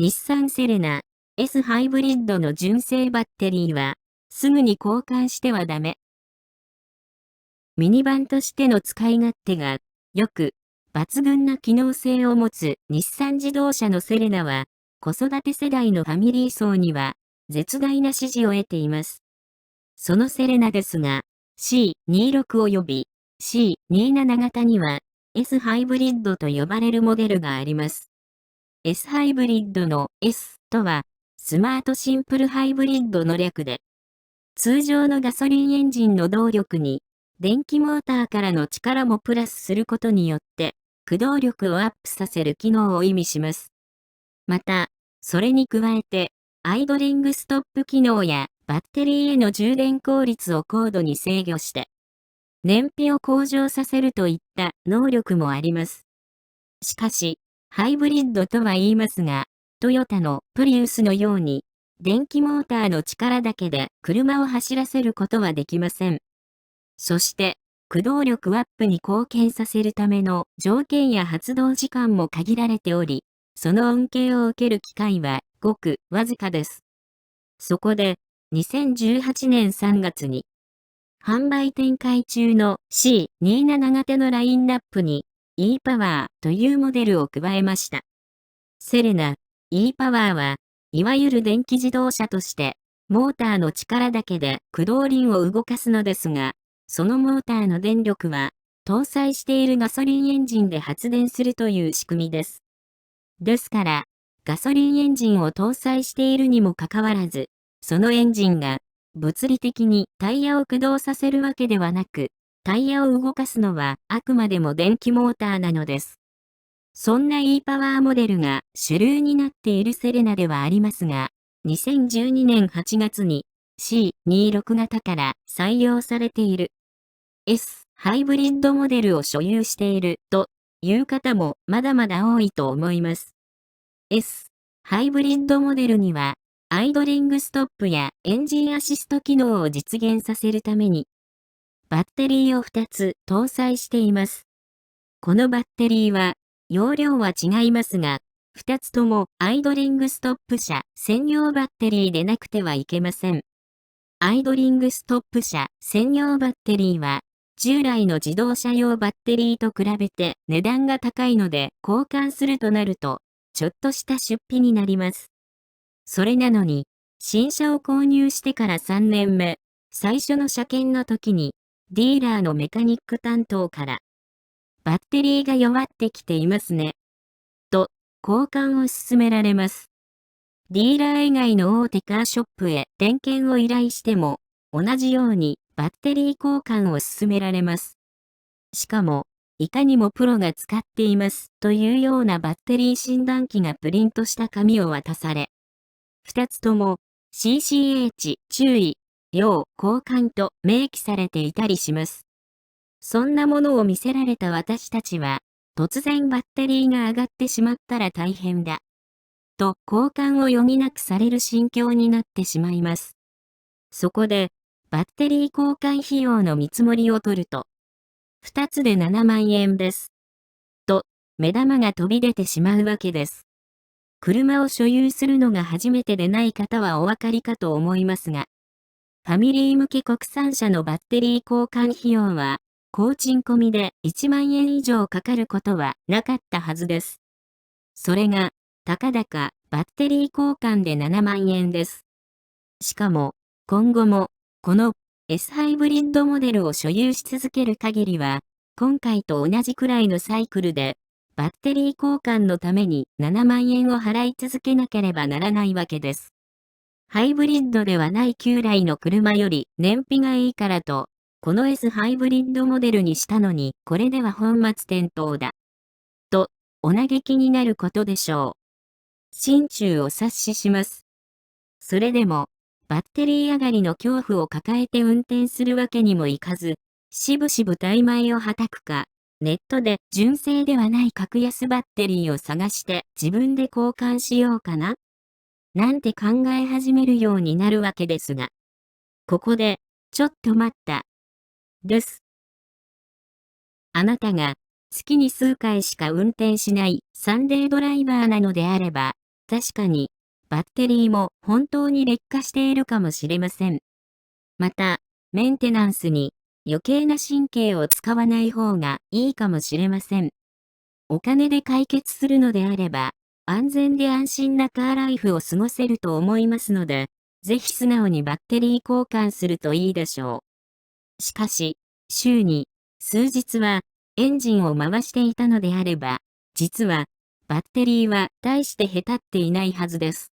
日産セレナ S ハイブリッドの純正バッテリーは、すぐに交換してはダメ。ミニバンとしての使い勝手が、よく、抜群な機能性を持つ日産自動車のセレナは、子育て世代のファミリー層には、絶大な支持を得ています。そのセレナですが、C26 及び C27 型には、S ハイブリッドと呼ばれるモデルがあります。S ハイブリッドの S とは、スマートシンプルハイブリッドの略で、通常のガソリンエンジンの動力に、電気モーターからの力もプラスすることによって、駆動力をアップさせる機能を意味します。また、それに加えて、アイドリングストップ機能やバッテリーへの充電効率を高度に制御して、燃費を向上させるといった能力もあります。しかし、ハイブリッドとは言いますが、トヨタのプリウスのように、電気モーターの力だけで車を走らせることはできません。そして、駆動力アップに貢献させるための条件や発動時間も限られており、その恩恵を受ける機会はごくわずかです。そこで、2018年3月に、販売展開中の C27 型のラインナップに e-POWER というモデルを加えました。セレナ e-POWER は、いわゆる電気自動車として、モーターの力だけで駆動輪を動かすのですが、そのモーターの電力は、搭載しているガソリンエンジンで発電するという仕組みです。ですから、ガソリンエンジンを搭載しているにもかかわらず、そのエンジンが物理的にタイヤを駆動させるわけではなく、タイヤを動かすのはあくまでも電気モーターなのです。そんな e-POWER モデルが主流になっているセレナではありますが、2012年8月に C26 型から採用されている S ハイブリッドモデルを所有しているという方もまだまだ多いと思います。S ハイブリッドモデルにはアイドリングストップやエンジンアシスト機能を実現させるためにバッテリーを2つ搭載しています。このバッテリーは容量は違いますが、2つともアイドリングストップ車専用バッテリーでなくてはいけません。アイドリングストップ車専用バッテリーは、従来の自動車用バッテリーと比べて値段が高いので交換するとなると、ちょっとした出費になります。それなのに、新車を購入してから3年目、最初の車検の時に、ディーラーのメカニック担当から、バッテリーが弱ってきていますね。と、交換を勧められます。ディーラー以外の大手カーショップへ点検を依頼しても、同じようにバッテリー交換を勧められます。しかも、いかにもプロが使っていますというようなバッテリー診断機がプリントした紙を渡され、二つとも CCH 注意、要交換と明記されていたりします。そんなものを見せられた私たちは、突然バッテリーが上がってしまったら大変だ。と交換を余儀なくされる心境になってしまいます。そこで、バッテリー交換費用の見積もりを取ると、2つで7万円です。と、目玉が飛び出てしまうわけです。車を所有するのが初めてでない方はお分かりかと思いますが、ファミリー向け国産車のバッテリー交換費用は、工賃込みで1万円以上かかることはなかったはずです。それが、たかだかバッテリー交換で7万円です。しかも、今後も、この S ハイブリッドモデルを所有し続ける限りは、今回と同じくらいのサイクルで、バッテリー交換のために7万円を払い続けなければならないわけです。ハイブリッドではない旧来の車より燃費がいいからと、この S ハイブリッドモデルにしたのに、これでは本末転倒だ。と、お嘆きになることでしょう。心中を察しします。それでも、バッテリー上がりの恐怖を抱えて運転するわけにもいかず、しぶしぶ怠米をはたくか、ネットで純正ではない格安バッテリーを探して自分で交換しようかななんて考え始めるようになるわけですが、ここで、ちょっと待った。です。あなたが月に数回しか運転しないサンデードライバーなのであれば、確かに、バッテリーも本当に劣化しているかもしれません。また、メンテナンスに余計な神経を使わない方がいいかもしれません。お金で解決するのであれば、安全で安心なカーライフを過ごせると思いますので、ぜひ素直にバッテリー交換するといいでしょう。しかし、週に数日はエンジンを回していたのであれば、実はバッテリーは大してへたっていないはずです。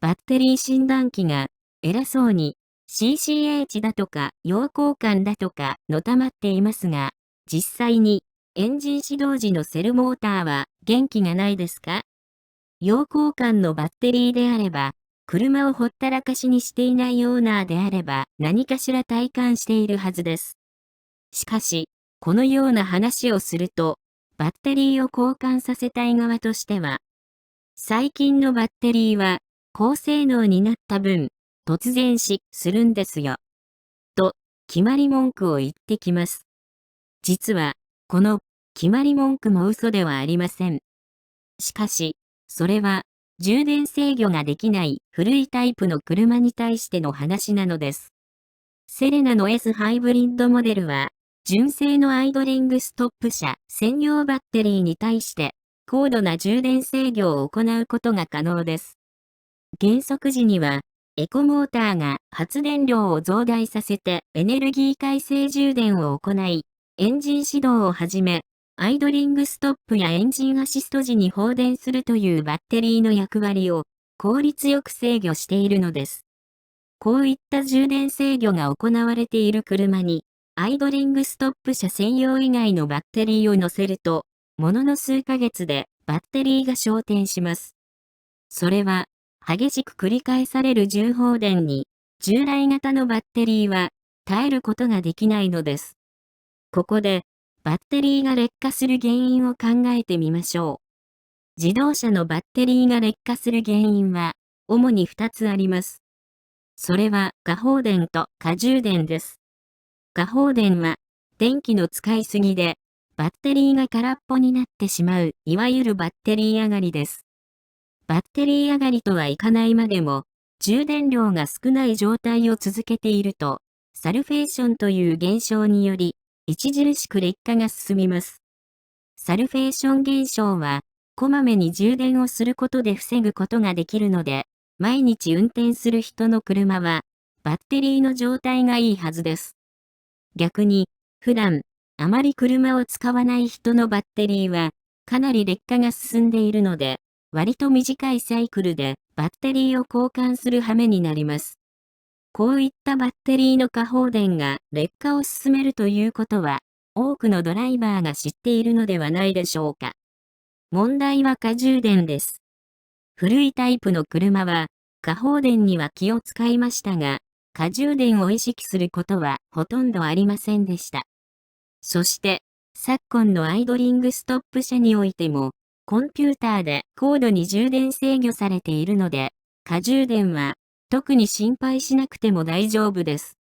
バッテリー診断機が偉そうに CCH だとか要交換だとかのたまっていますが、実際にエンジン始動時のセルモーターは元気がないですか？要交換のバッテリーであれば、車をほったらかしにしていないオーナーであれば何かしら体感しているはずです。しかし、このような話をすると、バッテリーを交換させたい側としては、最近のバッテリーは高性能になった分、突然死するんですよ。と、決まり文句を言ってきます。実は、この決まり文句も嘘ではありません。しかし、それは充電制御ができない古いタイプの車に対しての話なのです。セレナの S ハイブリッドモデルは、純正のアイドリングストップ車専用バッテリーに対して高度な充電制御を行うことが可能です。減速時には、エコモーターが発電量を増大させてエネルギー回生充電を行い、エンジン始動をはじめ、アイドリングストップやエンジンアシスト時に放電するというバッテリーの役割を効率よく制御しているのです。こういった充電制御が行われている車に、アイドリングストップ車専用以外のバッテリーを乗せると、ものの数ヶ月でバッテリーが昇点します。それは、激しく繰り返される重放電に、従来型のバッテリーは耐えることができないのです。ここで、バッテリーが劣化する原因を考えてみましょう。自動車のバッテリーが劣化する原因は、主に2つあります。それは、過放電と過充電です。過放電は、電気の使いすぎで、バッテリーが空っぽになってしまう、いわゆるバッテリー上がりです。バッテリー上がりとはいかないまでも、充電量が少ない状態を続けていると、サルフェーションという現象により、著しく劣化が進みます。サルフェーション現象は、こまめに充電をすることで防ぐことができるので、毎日運転する人の車は、バッテリーの状態がいいはずです。逆に、普段、あまり車を使わない人のバッテリーは、かなり劣化が進んでいるので、割と短いサイクルでバッテリーを交換する羽目になります。こういったバッテリーの過放電が劣化を進めるということは、多くのドライバーが知っているのではないでしょうか。問題は過充電です。古いタイプの車は、過放電には気を使いましたが、過充電を意識することはほとんどありませんでした。そして、昨今のアイドリングストップ車においても、コンピューターで高度に充電制御されているので、過充電は特に心配しなくても大丈夫です。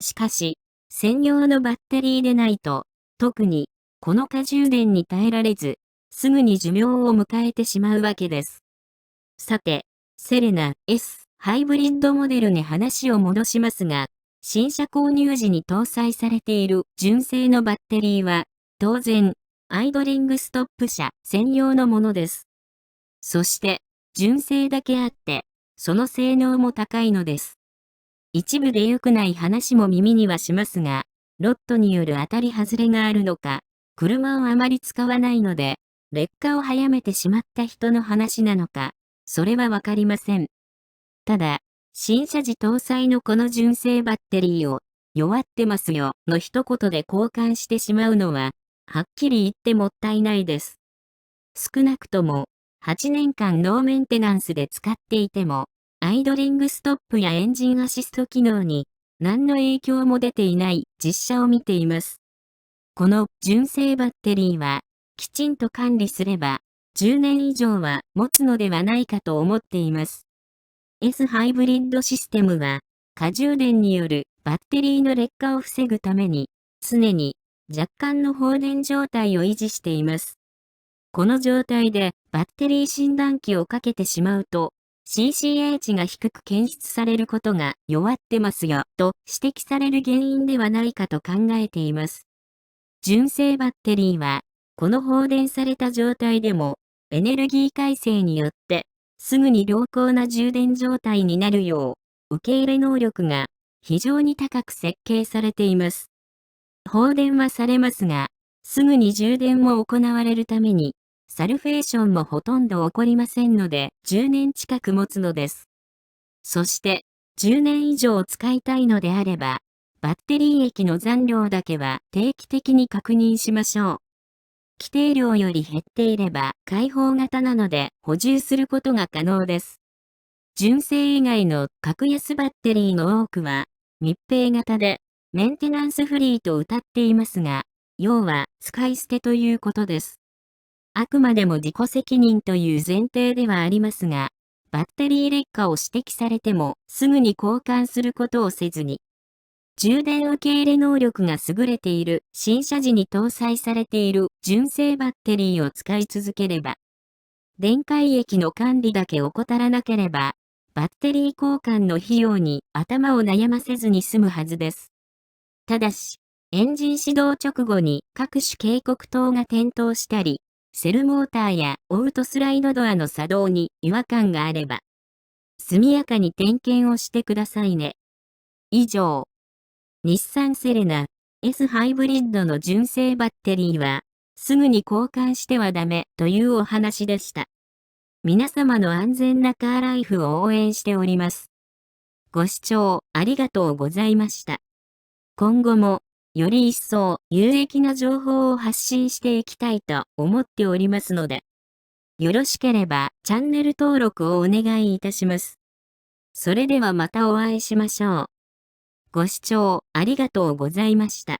しかし、専用のバッテリーでないと、特にこの過充電に耐えられず、すぐに寿命を迎えてしまうわけです。さて、セレナ S ハイブリッドモデルに話を戻しますが、新車購入時に搭載されている純正のバッテリーは、当然、アイドリングストップ車専用のものです。そして、純正だけあって、その性能も高いのです。一部で良くない話も耳にはしますが、ロットによる当たり外れがあるのか、車をあまり使わないので、劣化を早めてしまった人の話なのか、それはわかりません。ただ、新車時搭載のこの純正バッテリーを、弱ってますよ、の一言で交換してしまうのは、はっきり言ってもったいないです。少なくとも、8年間ノーメンテナンスで使っていても、アイドリングストップやエンジンアシスト機能に、何の影響も出ていない実車を見ています。この純正バッテリーは、きちんと管理すれば、10年以上は持つのではないかと思っています。S ハイブリッドシステムは、過充電によるバッテリーの劣化を防ぐために、常に若干の放電状態を維持しています。この状態でバッテリー診断機をかけてしまうと、CCA 値が低く検出されることが弱ってますよ、と指摘される原因ではないかと考えています。純正バッテリーは、この放電された状態でも、エネルギー改正によって、すぐに良好な充電状態になるよう、受け入れ能力が非常に高く設計されています。放電はされますが、すぐに充電も行われるために、サルフェーションもほとんど起こりませんので、10年近く持つのです。そして、10年以上使いたいのであれば、バッテリー液の残量だけは定期的に確認しましょう。規定量より減っていれば開放型なので補充することが可能です。純正以外の格安バッテリーの多くは密閉型でメンテナンスフリーと謳っていますが、要は使い捨てということです。あくまでも自己責任という前提ではありますが、バッテリー劣化を指摘されてもすぐに交換することをせずに、充電受け入れ能力が優れている新車時に搭載されている純正バッテリーを使い続ければ、電解液の管理だけ怠らなければ、バッテリー交換の費用に頭を悩ませずに済むはずです。ただし、エンジン始動直後に各種警告灯が点灯したり、セルモーターやオートスライドドアの作動に違和感があれば、速やかに点検をしてくださいね。以上。日産セレナ S ハイブリッドの純正バッテリーは、すぐに交換してはダメというお話でした。皆様の安全なカーライフを応援しております。ご視聴ありがとうございました。今後も、より一層有益な情報を発信していきたいと思っておりますので、よろしければチャンネル登録をお願いいたします。それではまたお会いしましょう。ご視聴ありがとうございました。